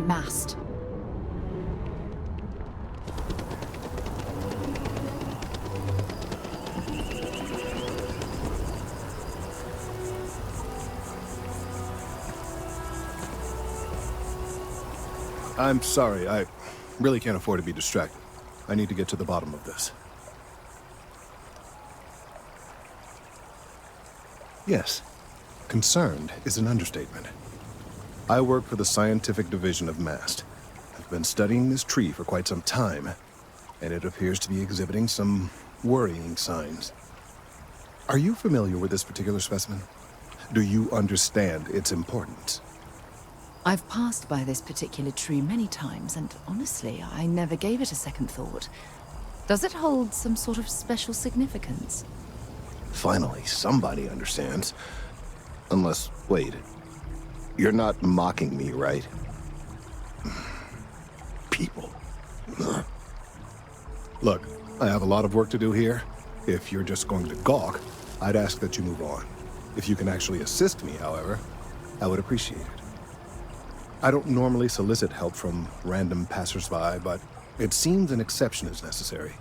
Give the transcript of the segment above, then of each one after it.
mast. I'm sorry, I really can't afford to be distracted. I need to get to the bottom of this. Yes, concerned is an understatement. I work for the scientific division of MAST. I've been studying this tree for quite some time, and it appears to be exhibiting some worrying signs. Are you familiar with this particular specimen? Do you understand its importance? I've passed by this particular tree many times, and honestly, I never gave it a second thought. Does it hold some sort of special significance? Finally, somebody understands. Unless, wait. You're not mocking me, right? People. Look, I have a lot of work to do here. If you're just going to gawk, I'd ask that you move on. If you can actually assist me, however, I would appreciate it. I don't normally solicit help from random passersby, but it seems an exception is necessary.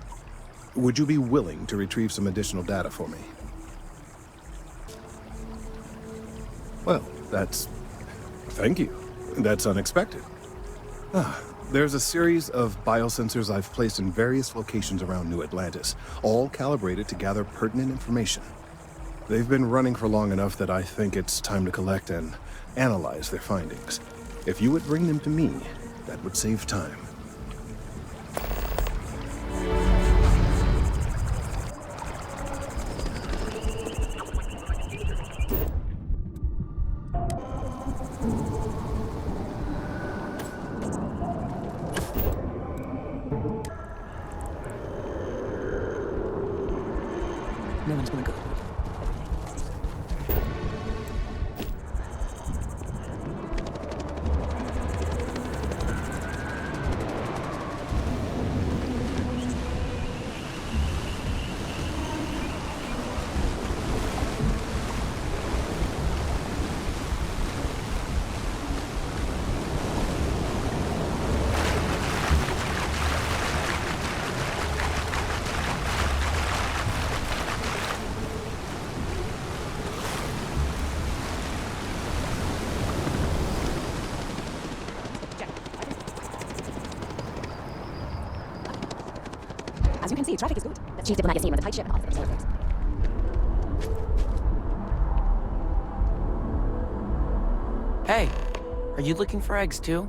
Would you be willing to retrieve some additional data for me? Well, thank you. That's unexpected. There's a series of biosensors I've placed in various locations around New Atlantis, all calibrated to gather pertinent information. They've been running for long enough that I think it's time to collect and analyze their findings. If you would bring them to me, that would save time. No one's gonna go. As you can see, traffic is good. The chief diplomat with a tight ship. Hey, are you looking for eggs too?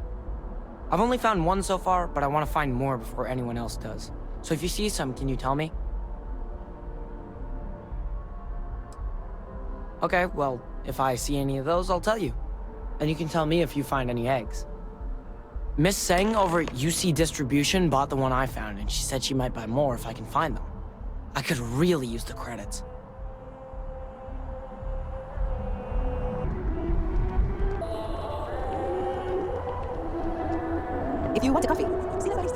I've only found one so far, but I want to find more before anyone else does. So if you see some, can you tell me? Okay, well, if I see any of those, I'll tell you. And you can tell me if you find any eggs. Miss Seng over at UC Distribution bought the one I found, and she said she might buy more if I can find them. I could really use the credits. If you want a coffee, see the buddies.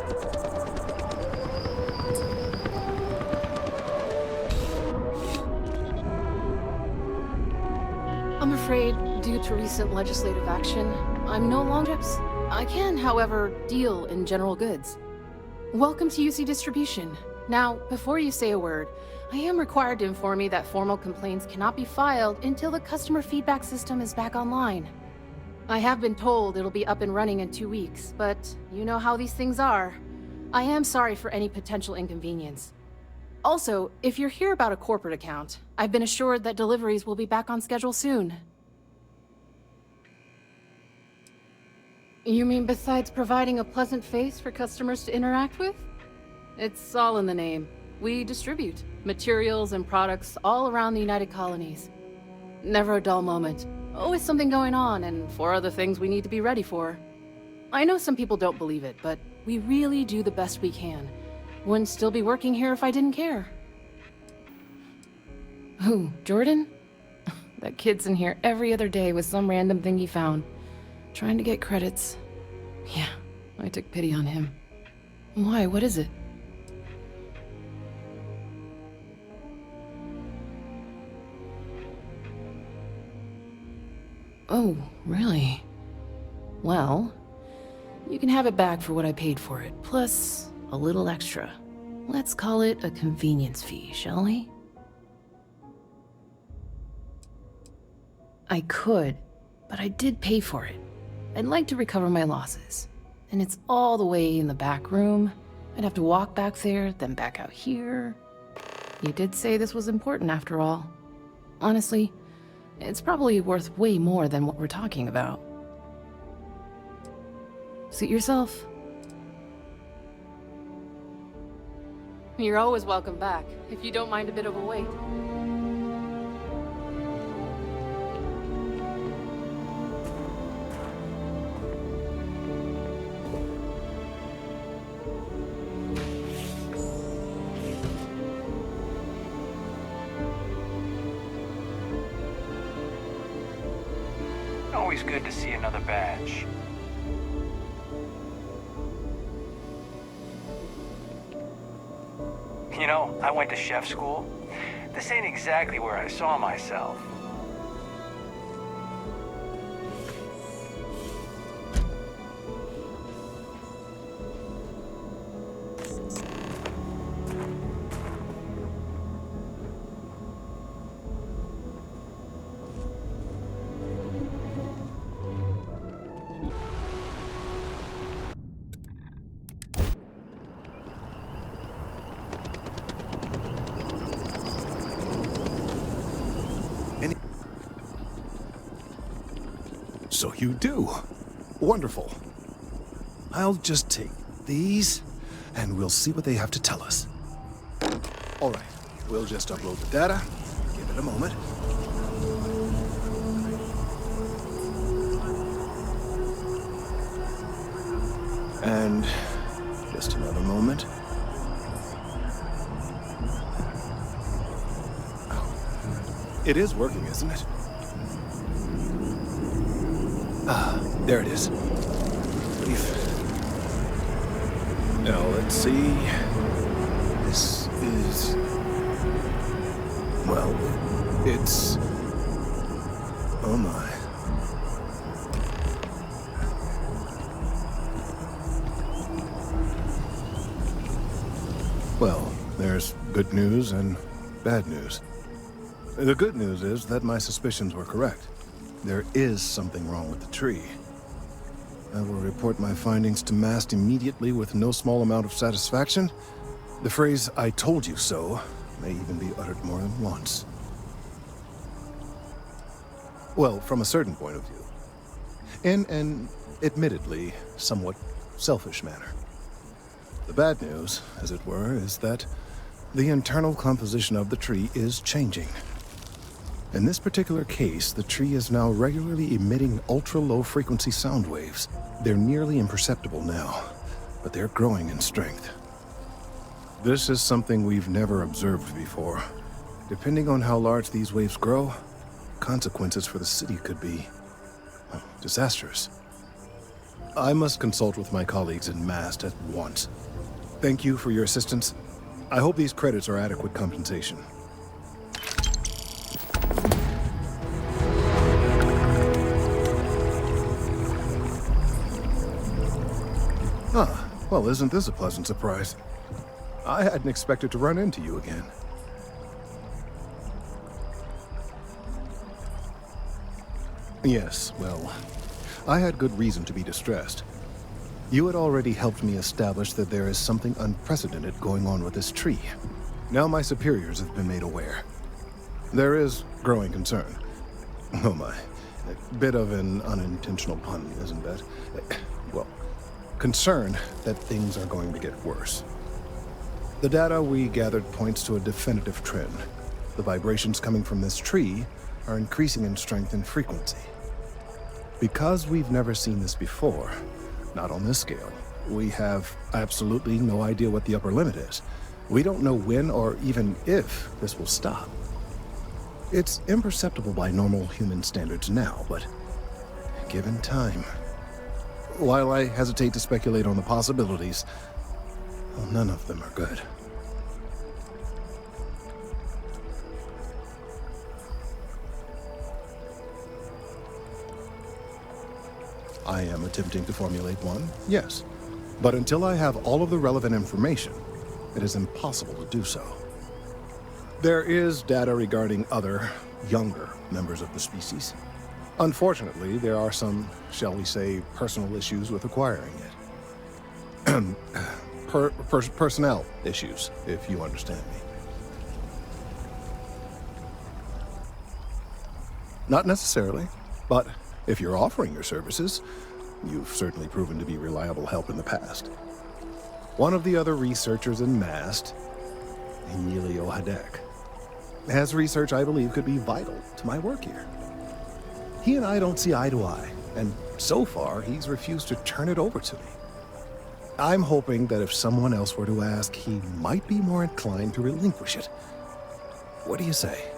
I'm afraid, due to recent legislative action, I'm no longer... I can, however, deal in general goods. Welcome to UC Distribution. Now, before you say a word, I am required to inform you that formal complaints cannot be filed until the customer feedback system is back online. I have been told it'll be up and running in 2 weeks, but you know how these things are. I am sorry for any potential inconvenience. Also, if you're here about a corporate account, I've been assured that deliveries will be back on schedule soon. You mean besides providing a pleasant face for customers to interact with? It's all in the name. We distribute materials and products all around the United Colonies. Never a dull moment. Always something going on, and 4 other things we need to be ready for. I know some people don't believe it, but we really do the best we can. Wouldn't still be working here if I didn't care. Who, Jordan? That kid's in here every other day with some random thing he found. Trying to get credits. Yeah, I took pity on him. Why, what is it? Oh, really? Well, You can have it back for what I paid for it, plus a little extra. Let's call it a convenience fee, shall we? I could, but I did pay for it. I'd like to recover my losses. And it's all the way in the back room. I'd have to walk back there, then back out here. You did say this was important after all. Honestly, it's probably worth way more than what we're talking about. Suit yourself. You're always welcome back, if you don't mind a bit of a wait. Always good to see another badge. You know, I went to chef school. This ain't exactly where I saw myself. So you do. Wonderful. I'll just take these, and we'll see what they have to tell us. All right, we'll just upload the data. Give it a moment. And just another moment. Oh, it is working, isn't it? There it is. Brief. Now, let's see. This is... well, it's... oh my. Well, there's good news and bad news. The good news is that my suspicions were correct. There is something wrong with the tree. I will report my findings to MAST immediately with no small amount of satisfaction. The phrase, "I told you so," may even be uttered more than once. Well, from a certain point of view. In an, admittedly, somewhat selfish manner. The bad news, as it were, is that the internal composition of the tree is changing. In this particular case, the tree is now regularly emitting ultra-low frequency sound waves. They're nearly imperceptible now, but they're growing in strength. This is something we've never observed before. Depending on how large these waves grow, consequences for the city could be, well, disastrous. I must consult with my colleagues in MAST at once. Thank you for your assistance. I hope these credits are adequate compensation. Ah, well, isn't this a pleasant surprise? I hadn't expected to run into you again. Yes, well, I had good reason to be distressed. You had already helped me establish that there is something unprecedented going on with this tree. Now my superiors have been made aware. There is growing concern. Oh my, a bit of an unintentional pun, isn't it? Well, concern that things are going to get worse. The data we gathered points to a definitive trend. The vibrations coming from this tree are increasing in strength and frequency. Because we've never seen this before, not on this scale, we have absolutely no idea what the upper limit is. We don't know when or even if this will stop. It's imperceptible by normal human standards now, but given time... While I hesitate to speculate on the possibilities, well, none of them are good. I am attempting to formulate one, yes. But until I have all of the relevant information, it is impossible to do so. There is data regarding other, younger members of the species. Unfortunately, there are some, shall we say, personal issues with acquiring it. Personnel issues, if you understand me. Not necessarily, but if you're offering your services, you've certainly proven to be reliable help in the past. One of the other researchers in MAST, Emilio Hadek, has research I believe could be vital to my work here. He and I don't see eye to eye, and so far he's refused to turn it over to me. I'm hoping that if someone else were to ask, he might be more inclined to relinquish it. What do you say?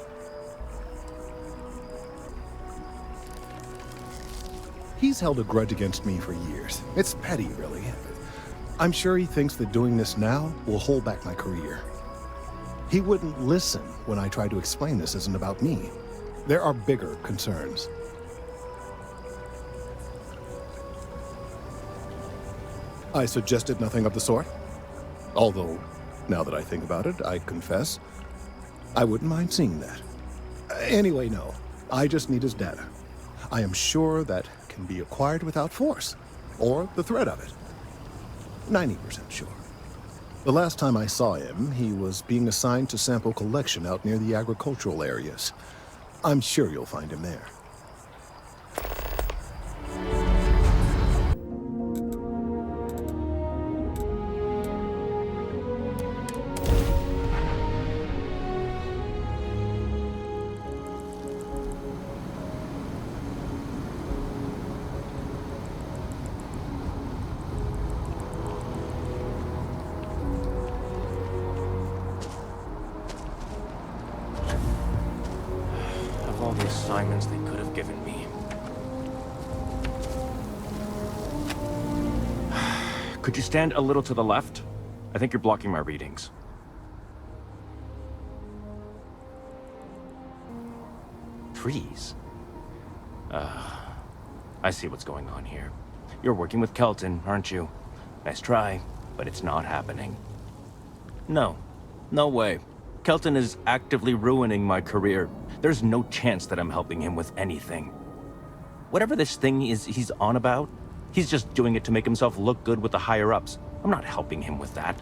He's held a grudge against me for years. It's petty, really. I'm sure he thinks that doing this now will hold back my career. He wouldn't listen when I tried to explain this isn't about me. There are bigger concerns. I suggested nothing of the sort. Although, now that I think about it, I confess, I wouldn't mind seeing that. Anyway, no. I just need his data. I am sure that can be acquired without force, or the threat of it. 90% sure. The last time I saw him, he was being assigned to sample collection out near the agricultural areas. I'm sure you'll find him there. All the assignments they could have given me. Could you stand a little to the left? I think you're blocking my readings. Trees? I see what's going on here. You're working with Kelton, aren't you? Nice try, but it's not happening. No. No way. Kelton is actively ruining my career. There's no chance that I'm helping him with anything. Whatever this thing is he's on about, he's just doing it to make himself look good with the higher-ups. I'm not helping him with that.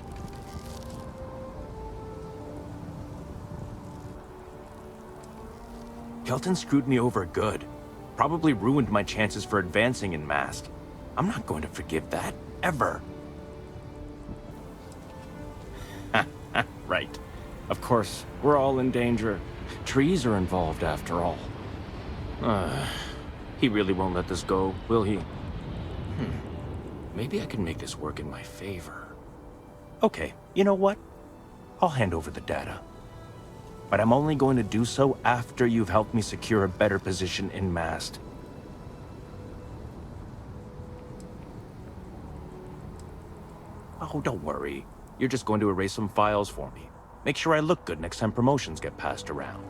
Kelton screwed me over good. Probably ruined my chances for advancing in MAST. I'm not going to forgive that, ever. Right. Of course, we're all in danger. Trees are involved after all. He really won't let this go, will he? Maybe I can make this work in my favor. Okay, you know what? I'll hand over the data. But I'm only going to do so after you've helped me secure a better position in MAST. Oh, don't worry. You're just going to erase some files for me. Make sure I look good next time promotions get passed around.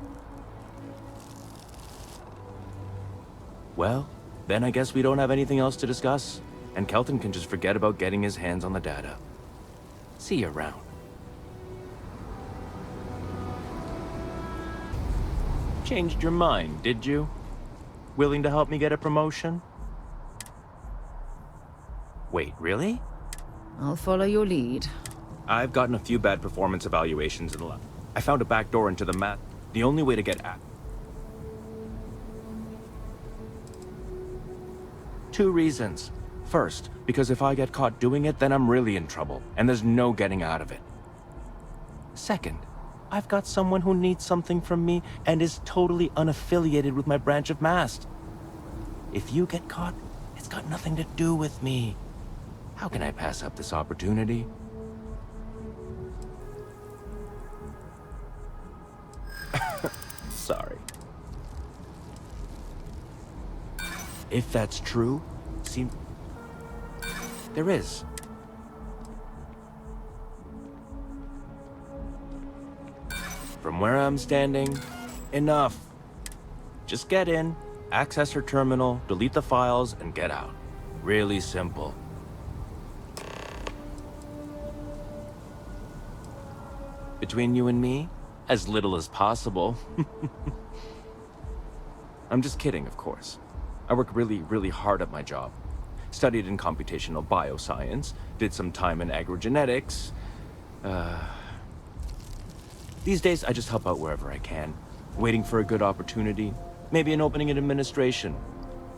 Well, then I guess we don't have anything else to discuss, and Kelton can just forget about getting his hands on the data. See you around. Changed your mind, did you? Willing to help me get a promotion? Wait, really? I'll follow your lead. I've gotten a few bad performance evaluations in the lab. I found a back door into the map. The only way to get at. 2 reasons. First, because if I get caught doing it, then I'm really in trouble, and there's no getting out of it. Second, I've got someone who needs something from me and is totally unaffiliated with my branch of MAST. If you get caught, it's got nothing to do with me. How can I pass up this opportunity? Sorry. If that's true, there is. From where I'm standing, enough. Just get in, access her terminal, delete the files, and get out. Really simple. Between you and me, as little as possible. I'm just kidding, of course. I work really hard at my job. Studied in computational bioscience, did some time in agrogenetics. These days, I just help out wherever I can. Waiting for a good opportunity. Maybe an opening in administration.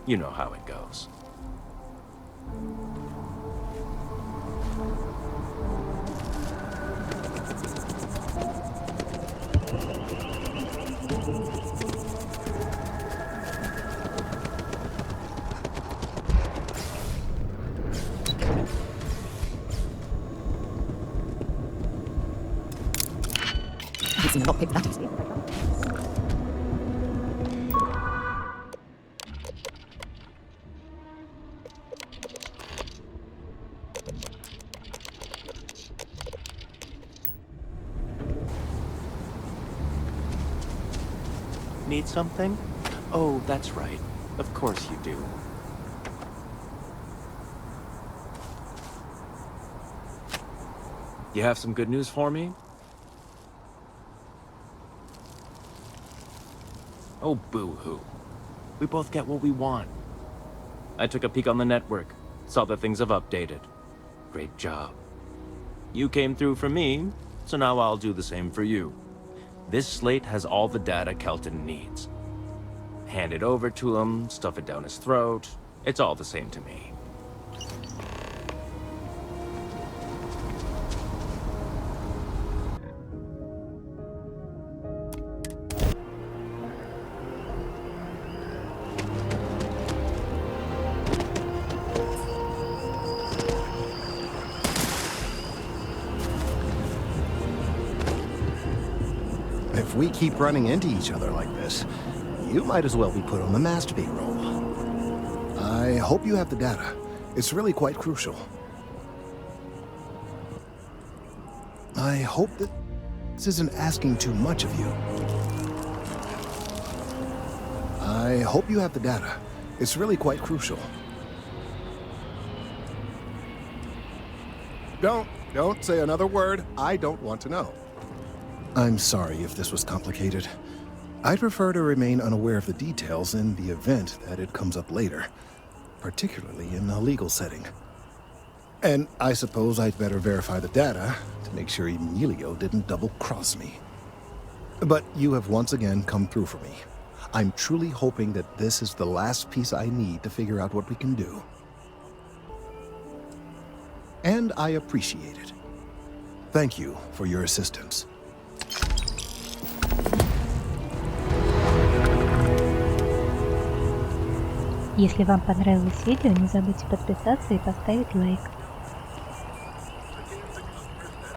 You know how it goes. I've seen a lot of paper that easily. Need something? Oh, that's right. Of course you do. You have some good news for me? Oh, boo-hoo. We both get what we want. I took a peek on the network, saw that things have updated. Great job. You came through for me, so now I'll do the same for you. This slate has all the data Kelton needs. Hand it over to him, stuff it down his throat. It's all the same to me. If we keep running into each other like this, you might as well be put on the masturbate roll. I hope you have the data. It's really quite crucial. I hope that this isn't asking too much of you. I hope you have the data. It's really quite crucial. Don't say another word. I don't want to know. I'm sorry if this was complicated. I'd prefer to remain unaware of the details in the event that it comes up later, particularly in a legal setting. And I suppose I'd better verify the data to make sure Emilio didn't double-cross me. But you have once again come through for me. I'm truly hoping that this is the last piece I need to figure out what we can do. And I appreciate it. Thank you for your assistance. Если вам понравилось видео, не забудьте подписаться и поставить лайк.